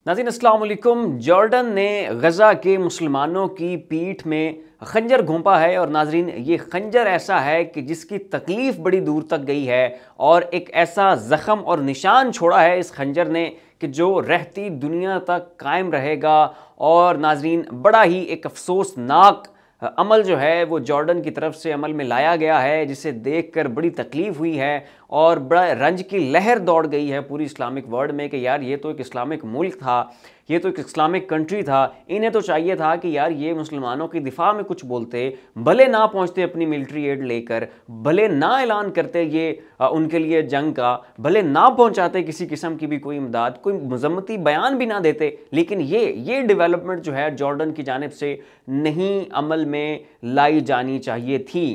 नाज़रीन अस्सलाम वालेकुम। जॉर्डन ने गज़ा के मुसलमानों की पीठ में खंजर घोंपा है और नाज़रीन ये खंजर ऐसा है कि जिसकी तकलीफ़ बड़ी दूर तक गई है और एक ऐसा ज़ख़म और निशान छोड़ा है इस खंजर ने कि जो रहती दुनिया तक कायम रहेगा। और नाज़रीन बड़ा ही एक अफसोसनाक अमल जो है वो जॉर्डन की तरफ से अमल में लाया गया है, जिसे देखकर बड़ी तकलीफ़ हुई है और बड़ा रंज की लहर दौड़ गई है पूरी इस्लामिक वर्ल्ड में कि यार ये तो एक इस्लामिक मुल्क था, ये तो एक इस्लामिक कंट्री था, इन्हें तो चाहिए था कि यार ये मुसलमानों की दिफा में कुछ बोलते, भले ना पहुंचते अपनी मिलिट्री एड लेकर, भले ना ऐलान करते ये उनके लिए जंग का, भले ना पहुंचाते किसी किस्म की भी कोई इमदाद, कोई मजम्मती बयान भी ना देते, लेकिन ये डेवलपमेंट जो है जॉर्डन की जानिब से नहीं अमल में लाई जानी चाहिए थी।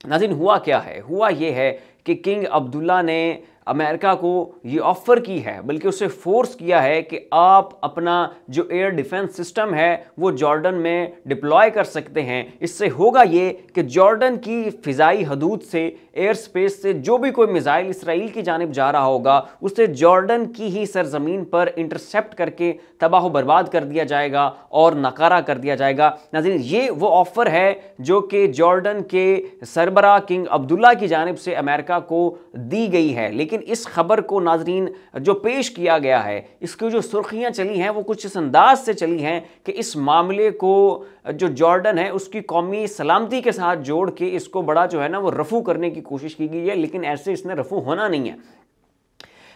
नाज़रीन हुआ क्या है? हुआ ये है कि किंग अब्दुल्ला ने अमेरिका को ये ऑफ़र की है, बल्कि उसे फोर्स किया है कि आप अपना जो एयर डिफेंस सिस्टम है वो जॉर्डन में डिप्लॉय कर सकते हैं। इससे होगा ये कि जॉर्डन की फ़िज़ाई हदूद से, एयर स्पेस से जो भी कोई मिसाइल इसराइल की जानिब जा रहा होगा उसे जॉर्डन की ही सरजमीन पर इंटरसेप्ट करके तबाह बर्बाद कर दिया जाएगा और नकारा कर दिया जाएगा। नाज़रीन ये वो ऑफ़र है जो कि जॉर्डन के सरबरा किंग अब्दुल्ला की जानिब से अमेरिका को दी गई है। लेकिन इस खबर को नाज़रीन जो पेश किया गया है, इसकी जो सुर्खियां चली हैं वो कुछ इस अंदाज से चली हैं कि इस मामले को जो जॉर्डन है उसकी कौमी सलामती के साथ जोड़ के इसको बड़ा जो है ना वो रफू करने की कोशिश की गई है, लेकिन ऐसे इसने रफू होना नहीं है।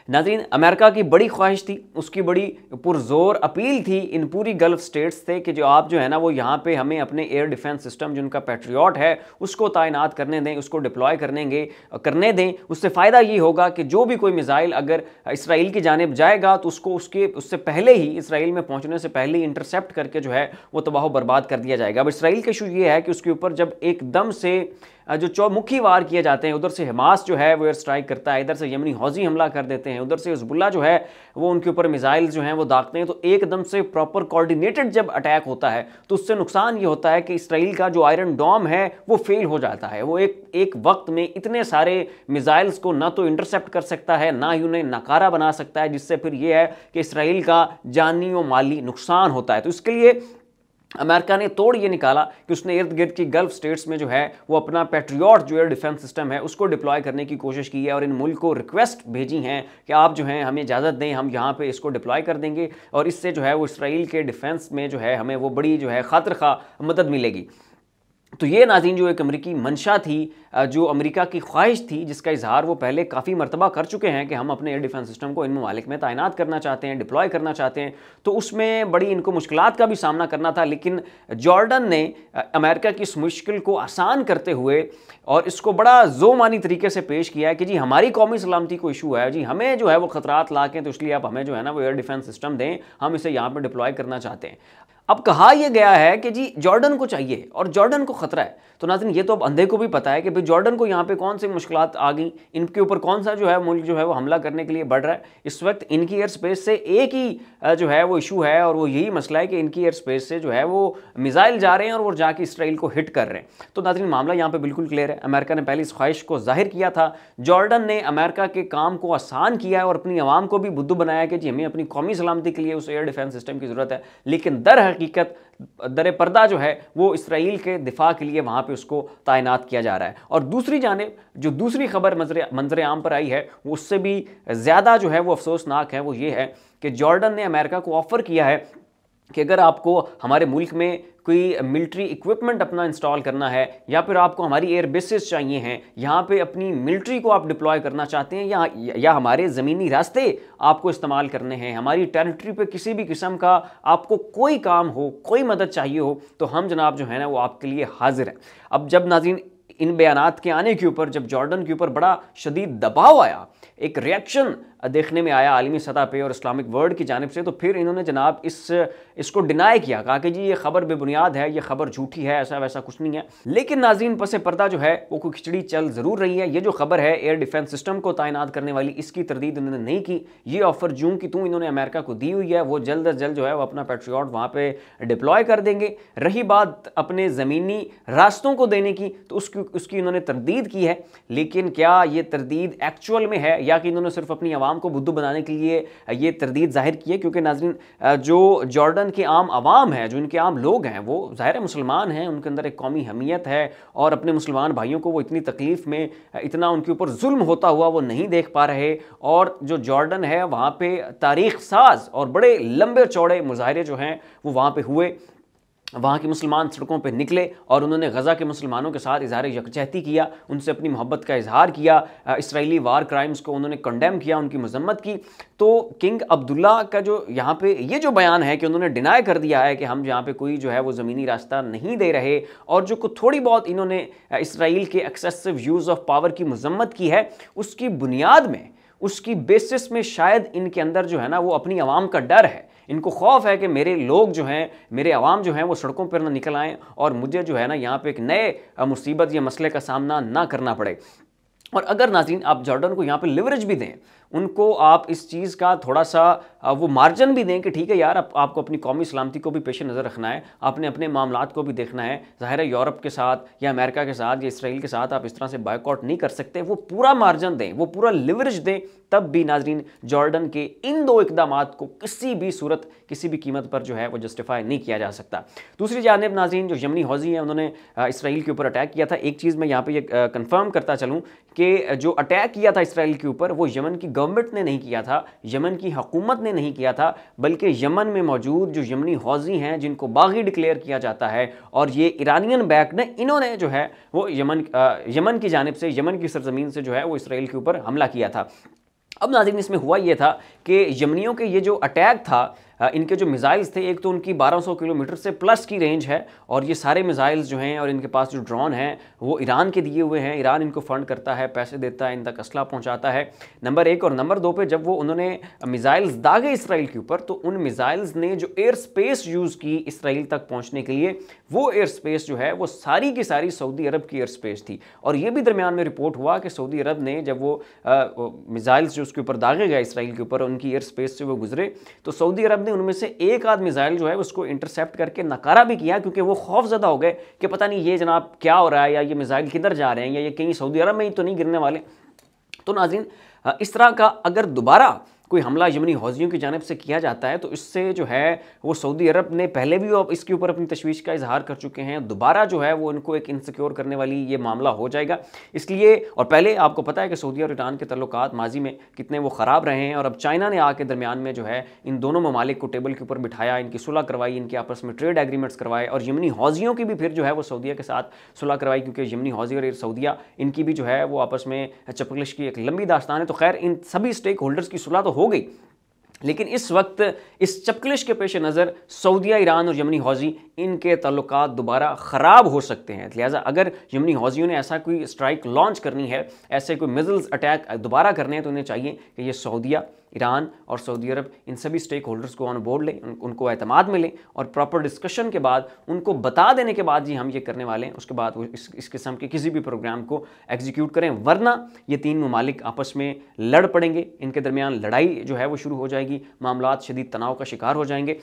नाज़रीन अमेरिका की बड़ी ख्वाहिश थी, उसकी बड़ी पुरजोर अपील थी इन पूरी गल्फ स्टेट्स से कि जो आप जो है ना वो यहाँ पे हमें अपने एयर डिफेंस सिस्टम जिनका पैट्रियट है उसको तैनात करने दें, उसको डिप्लॉय करने दें। उससे फ़ायदा ये होगा कि जो भी कोई मिसाइल अगर इसराइल की जानिब जाएगा तो उसको उससे पहले ही, इसराइल में पहुँचने से पहले ही इंटरसेप्ट करके जो है वो तबाह बर्बाद कर दिया जाएगा। अब इसराइल का इशू ये है कि उसके ऊपर जब एकदम से जो चौमुखी वार किए जाते हैं, उधर से हमास जो है वो एयर स्ट्राइक करता है, इधर से यमनी हौजी हमला कर देते हैं, उधर से हिजबुल्लाह जो है वो उनके ऊपर मिसाइल जो हैं वो दागते हैं, तो एकदम से प्रॉपर कोऑर्डिनेटेड जब अटैक होता है तो उससे नुकसान ये होता है कि इसराइल का जो आयरन डोम है वो फेल हो जाता है। वो एक वक्त में इतने सारे मिसाइल्स को ना तो इंटरसेप्ट कर सकता है, ना ही उन्हें नकारा बना सकता है, जिससे फिर ये है कि इसराइल का जानी और माली नुकसान होता है। तो इसके लिए अमेरिका ने तोड़ ये निकाला कि उसने इर्द गिर्द की गल्फ स्टेट्स में जो है वो अपना पैट्रियट जो एयर डिफेंस सिस्टम है उसको डिप्लॉय करने की कोशिश की है और इन मुल्क को रिक्वेस्ट भेजी हैं कि आप जो हैं हमें इजाज़त दें, हम यहाँ पे इसको डिप्लॉय कर देंगे और इससे जो है वो इसराइल के डिफेंस में जो है हमें वो बड़ी जो है खातिर खा मदद मिलेगी। तो ये नाज़रीन जो एक अमरीकी मंशा थी, जो अमेरिका की ख्वाहिश थी, जिसका इजहार वो पहले काफ़ी मरतबा कर चुके हैं कि हम अपने एयर डिफेंस सिस्टम को इन ममालिक में तैनात करना चाहते हैं, डिप्लॉय करना चाहते हैं, तो उसमें बड़ी इनको मुश्किलात का भी सामना करना था। लेकिन जॉर्डन ने अमेरिका की इस मुश्किल को आसान करते हुए और इसको बड़ा जोमानी तरीके से पेश किया है कि जी हमारी कौमी सलामती को इशू है, जी हमें जो है वो खतरात ला के, तो इसलिए आप हमें जो है ना वो एयर डिफेंस सिस्टम दें, हम इसे यहाँ पर डिप्लॉय करना चाहते हैं। अब कहा यह गया है कि जी जॉर्डन को चाहिए और जॉर्डन को खतरा है, तो नाज़रीन ये तो अब अंधे को भी पता है कि भाई जॉर्डन को यहाँ पे कौन सी मुश्किलात आ गई, इनके ऊपर कौन सा जो है मुल्क जो है वो हमला करने के लिए बढ़ रहा है। इस वक्त इनकी एयर स्पेस से एक ही जो है वो इशू है और वो यही मसला है कि इनकी एयर स्पेस से जो है वो मिसाइल जा रहे हैं और वो जाके इसराइल को हिट कर रहे हैं। तो नाज़रीन मामला यहाँ पर बिल्कुल क्लियर है। अमेरिका ने पहले इस ख्वाहिश को जाहिर किया था, जॉर्डन ने अमेरिका के काम को आसान किया है और अपनी आवाम को भी बुद्धू बनाया कि जी हमें अपनी कौमी सलामती के लिए उस एयर डिफेंस सिस्टम की ज़रूरत है, लेकिन दर हकीकत दर पर्दा जो है वो इसराइल के दिफा के लिए वहां पे उसको तैनात किया जा रहा है। और दूसरी जानिब जो दूसरी खबर मंजर आम पर आई है वो उससे भी ज़्यादा जो है वो अफसोसनाक है। वो ये है कि जॉर्डन ने अमेरिका को ऑफ़र किया है कि अगर आपको हमारे मुल्क में कोई मिलिट्री इक्विपमेंट अपना इंस्टॉल करना है या फिर आपको हमारी एयर बेसिस चाहिए हैं, यहाँ पे अपनी मिलिट्री को आप डिप्लॉय करना चाहते हैं या हमारे ज़मीनी रास्ते आपको इस्तेमाल करने हैं, हमारी टेरिटरी पे किसी भी किस्म का आपको कोई काम हो, कोई मदद चाहिए हो, तो हम जनाब जो है ना वो आपके लिए हाजिर हैं। अब जब नाज़रीन इन बयानात के आने के ऊपर जब जॉर्डन के ऊपर बड़ा शदीद दबाव आया, एक रिएक्शन देखने में आया आलमी सतह पे और इस्लामिक वर्ल्ड की जानिब से, तो फिर इन्होंने जनाब इसको डिनाई किया, कहा कि जी ये खबर बेबुनियाद है, ये खबर झूठी है, ऐसा वैसा कुछ नहीं है। लेकिन नाज़रीन पसे पर्दा जो है वो कोई खिचड़ी चल ज़रूर रही है। ये जो खबर है एयर डिफेंस सिस्टम को तैनात करने वाली, इसकी तरदीद इन्होंने नहीं की। ये ऑफर जूं की तूं इन्होंने अमेरिका को दी हुई है, वो जल्द अज जल्द जो है वो अपना पैट्रियट वहाँ पर डिप्लॉय कर देंगे। रही बात अपने ज़मीनी रास्तों को देने की, तो उसकी इन्होंने तरदीद की है, लेकिन क्या ये तरदीद एक्चुअल में है है या कि इन्होंने सिर्फ अपनी आवाम को बुद्धू बनाने के लिए ये तरदीद जाहिर की है। क्योंकि नाज़रीन, जो जॉर्डन की आम आवाम है, जो इनके आम लोग हैं, वो ज़ाहिर है मुसलमान हैं, उनके अंदर एक कौमी हमीयत है और अपने मुसलमान भाइयों को वो इतनी तकलीफ़ में, इतना उनके ऊपर जुल्म होता हुआ वो नहीं देख पा रहे। और जो जॉर्डन है वहाँ पे तारीख साज और बड़े लंबे चौड़े मुजाहरे जो हैं वो वहाँ पे हुए। वहाँ के मुसलमान सड़कों पे निकले और उन्होंने गज़ा के मुसलमानों के साथ इज़हार यकजहती किया, उनसे अपनी मोहब्बत का इजहार किया, इसराइली वार क्राइम्स को उन्होंने कंडेम किया, उनकी मजम्मत की। तो किंग अब्दुल्ला का जो यहाँ पे ये जो बयान है कि उन्होंने डिनाई कर दिया है कि हम यहाँ पे कोई जो है वो ज़मीनी रास्ता नहीं दे रहे, और जो कुछ थोड़ी बहुत इन्होंने इसराइल के एक्सेसिव यूज़ ऑफ पावर की मजम्मत की है, उसकी बुनियाद में, उसकी बेसिस में शायद इनके अंदर जो है ना वो अपनी आवाम का डर है। इनको खौफ है कि मेरे लोग जो हैं, मेरे आवाम जो हैं वो सड़कों पर ना निकल आएँ और मुझे जो है ना यहाँ पे एक नए मुसीबत या मसले का सामना ना करना पड़े। और अगर नाज़रीन आप जॉर्डन को यहाँ पे लिवरेज भी दें, उनको आप इस चीज़ का थोड़ा सा वो मार्जिन भी दें कि ठीक है यार, आपको अपनी कौमी सलामती को भी पेश नज़र रखना है, आपने अपने मामलात को भी देखना है। ज़ाहिर है यूरोप के साथ या अमेरिका के साथ या इसराइल के साथ आप इस तरह से बायकॉट नहीं कर सकते। वो पूरा मार्जिन दें, वो पूरा लिवरेज दें, तब भी नाज़रीन जॉर्डन के इन दो इक़दामात को किसी भी सूरत, किसी भी कीमत पर जो है वो जस्टिफाई नहीं किया जा सकता। दूसरी जानिब नाज़रीन, जो यमनी हौज़ी हैं उन्होंने इसराइल के ऊपर अटैक किया था। एक चीज़ मैं यहाँ पे ये कन्फर्म करता चलूँ कि जो अटैक किया था इसराइल के ऊपर वो यमन की गवर्नमेंट ने नहीं किया था, यमन की हुकूमत ने नहीं किया था, बल्कि यमन में मौजूद जो यमनी हौज़ी हैं जिनको बागी डिक्लेयर किया जाता है और ये ईरानियन बैक ने, इन्होंने जो है वो यमन की जानिब से, यमन की सरजमीन से जो है वो इसराइल के ऊपर हमला किया था। अब नाज़रीन इसमें हुआ ये था कि यमनियों के ये जो अटैक था, इनके जो मिसाइल्स थे, एक तो उनकी 1200 किलोमीटर से प्लस की रेंज है और ये सारे मिसाइल्स जो हैं और इनके पास जो ड्रोन हैं वो ईरान के दिए हुए हैं। ईरान इनको फंड करता है, पैसे देता है, इन तक असला पहुंचाता है, नंबर एक। और नंबर दो पे जब वो उन्होंने मिसाइल्स दागे इसराइल के ऊपर, तो उन मिसाइल्स ने जो एयर स्पेस यूज़ की इसराइल तक पहुँचने के लिए, वो एयर स्पेस जो है वो सारी की सारी सऊदी अरब की एयर स्पेस थी। और ये भी दरमियान में रिपोर्ट हुआ कि सऊदी अरब ने जब वो मिसाइल्स जो उसके ऊपर दागे गए इसराइल के ऊपर, उनकी एयर स्पेस से वो गुजरे, तो सऊदी अरब ने उनमें से एक आध मिसाइल जो है उसको इंटरसेप्ट करके नकारा भी किया, क्योंकि वो खौफजदा हो गए कि पता नहीं ये जनाब क्या हो रहा है, या ये मिसाइल किधर जा रहे हैं, या ये कहीं सऊदी अरब में ही तो नहीं गिरने वाले। तो नाज़रीन इस तरह का अगर दोबारा कोई हमला यमनी हौजियों की जानिब से किया जाता है तो इससे जो है वो सऊदी अरब ने पहले भी इसके ऊपर अपनी तशवीश का इजहार कर चुके हैं, दोबारा जो है वो इनको एक इनसिक्योर करने वाली ये मामला हो जाएगा। इसलिए, और पहले आपको पता है कि सऊदी और ईरान के तल्लुकात माजी में कितने वो ख़राब रहे हैं, और अब चाइना ने आके दरमियान में जो है इन दोनों ममालिक को टेबल के ऊपर बिठाया, इनकी सुलह करवाई, इनके आपस में ट्रेड एग्रीमेंट्स करवाए, और यमनी हौजियों की भी फिर जो है वो सऊदीया के साथ सुलह करवाई, क्योंकि यमनी हौजी और सऊदीया इनकी भी जो है वो आपस में चपकलिश की एक लंबी दास्तान है। तो खैर इन सभी स्टेक होल्डर्स की सुलह तो हो गई, लेकिन इस वक्त इस चपकलिश के पेश नज़र सऊदीया, ईरान और यमनी हौजी इनके ताल्लुकात दोबारा ख़राब हो सकते हैं। लिहाजा अगर यमनी हौजियों ने ऐसा कोई स्ट्राइक लॉन्च करनी है, ऐसे कोई मिसाइल्स अटैक दोबारा करने हैं, तो उन्हें चाहिए कि ये सऊदीया, ईरान और सऊदी अरब इन सभी स्टेक होल्डर्स को ऑन बोर्ड लें, उनको एतमाद में लें, और प्रॉपर डिस्कशन के बाद उनको बता देने के बाद जी हम ये करने वाले हैं, उसके बाद वो इस किस्म के किसी भी प्रोग्राम को एग्जीक्यूट करें। वरना ये तीन ममालिक आपस में लड़ पड़ेंगे, इनके दरमियान लड़ाई जो है वो शुरू हो जाएगी, मामलात शदीद तनाव का शिकार हो जाएंगे,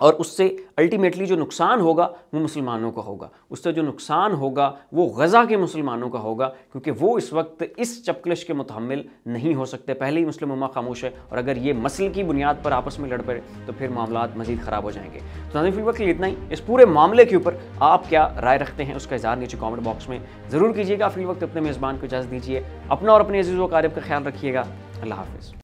और उससे अल्टीमेटली जो नुकसान होगा वो मुसलमानों का होगा, उससे जो नुकसान होगा वो गज़ा के मुसलमानों का होगा, क्योंकि वो इस वक्त इस चपकलिश के मुतहम्मिल नहीं हो सकते। पहले ही मुस्लिम उम्मा खामोश है, और अगर ये मसल की बुनियाद पर आपस में लड़ पड़े तो फिर मामलात मज़ीद ख़राब हो जाएंगे। तो नाज़रीन, फिल वक्त इतना ही। इस पूरे मामले के ऊपर आप क्या राय रखते हैं उसका इज़हार नीचे कॉमेंट बॉक्स में ज़रूर कीजिएगा। फिल वक्त अपने मेज़बान को इजाज़त दीजिए, अपना और अपने अज़ीज़ व अक़ारिब का ख्याल रखिएगा। अल्लाह हाफ़िज़।